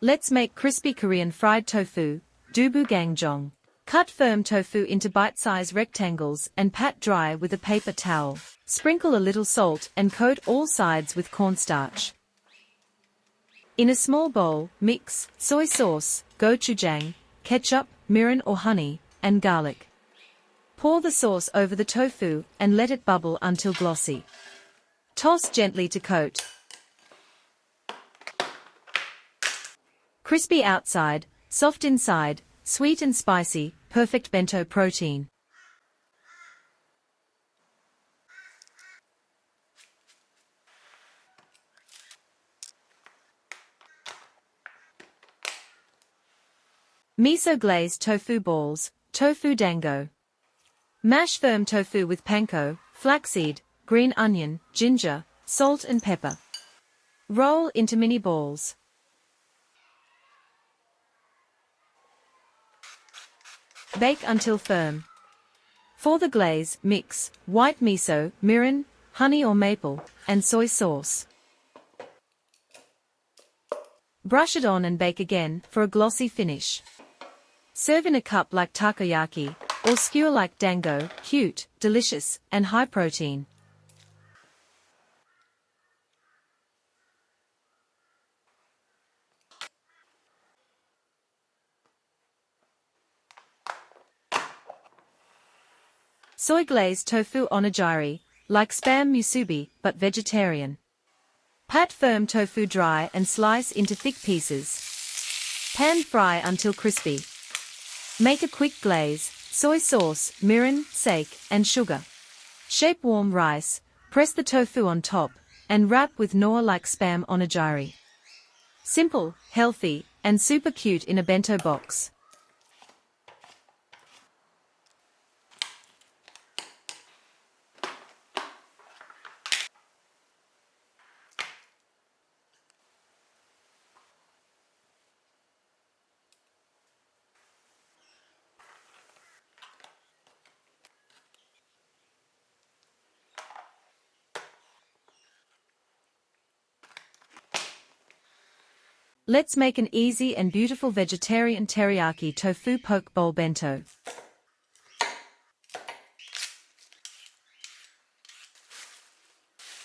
Let's make crispy Korean fried tofu, Dubu Gangjeong. Cut firm tofu into bite-sized rectangles and pat dry with a paper towel. Sprinkle a little salt and coat all sides with cornstarch. In a small bowl, mix soy sauce, gochujang, ketchup, mirin or honey, and garlic. Pour the sauce over the tofu and let it bubble until glossy. Toss gently to coat. Crispy outside, soft inside, sweet and spicy, perfect bento protein. Miso-Glazed Tofu Balls, Tofu Dango. Mash firm tofu with panko, flaxseed, green onion, ginger, salt and pepper. Roll into mini balls. Bake until firm. For the glaze, mix white miso, mirin, honey or maple, and soy sauce. Brush it on and bake again for a glossy finish. Serve in a cup like takoyaki, or skewer like dango, cute, delicious, and high protein. Soy-glazed tofu onigiri, like spam musubi, but vegetarian. Pat firm tofu dry and slice into thick pieces. Pan fry until crispy. Make a quick glaze, soy sauce, mirin, sake, and sugar. Shape warm rice, press the tofu on top, and wrap with noa like spam onigiri. Simple, healthy, and super cute in a bento box. Let's make an easy and beautiful vegetarian teriyaki tofu poke bowl bento.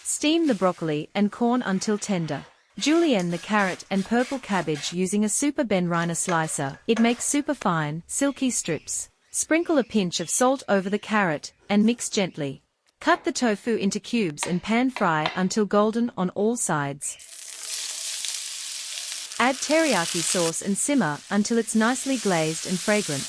Steam the broccoli and corn until tender. Julienne the carrot and purple cabbage using a super benriner slicer. It makes super fine, silky strips. Sprinkle a pinch of salt over the carrot and mix gently. Cut the tofu into cubes and pan fry until golden on all sides. Add teriyaki sauce and simmer until it's nicely glazed and fragrant.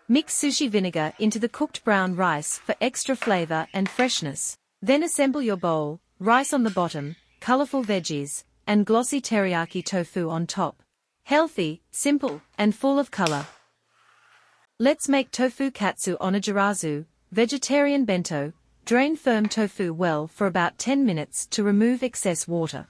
Mix sushi vinegar into the cooked brown rice for extra flavor and freshness. Then assemble your bowl, rice on the bottom, colorful veggies, and glossy teriyaki tofu on top. Healthy, simple, and full of color. Let's make Tofu Katsu Onigirazu, vegetarian bento. Drain firm tofu well for about 10 minutes to remove excess water.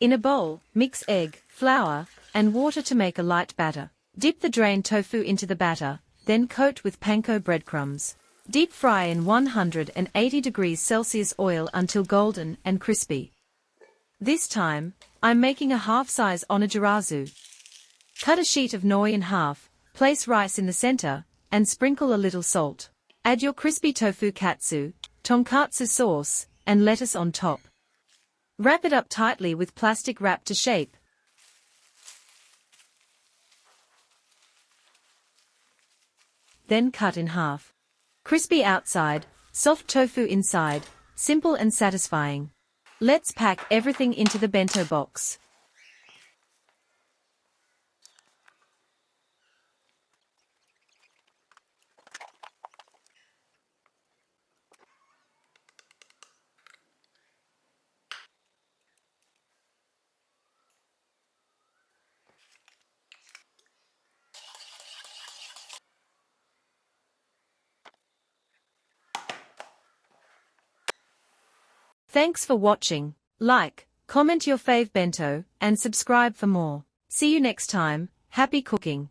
In a bowl, mix egg, flour, and water to make a light batter. Dip the drained tofu into the batter, then coat with panko breadcrumbs. Deep fry in 180 degrees Celsius oil until golden and crispy. This time, I'm making a half-size onigirazu. Cut a sheet of noi in half, place rice in the center, and sprinkle a little salt. Add your crispy tofu katsu, tonkatsu sauce, and lettuce on top. Wrap it up tightly with plastic wrap to shape. Then cut in half. Crispy outside, soft tofu inside, simple and satisfying. Let's pack everything into the bento box. Thanks for watching. Like, comment your fave bento, and subscribe for more. See you next time. Happy cooking!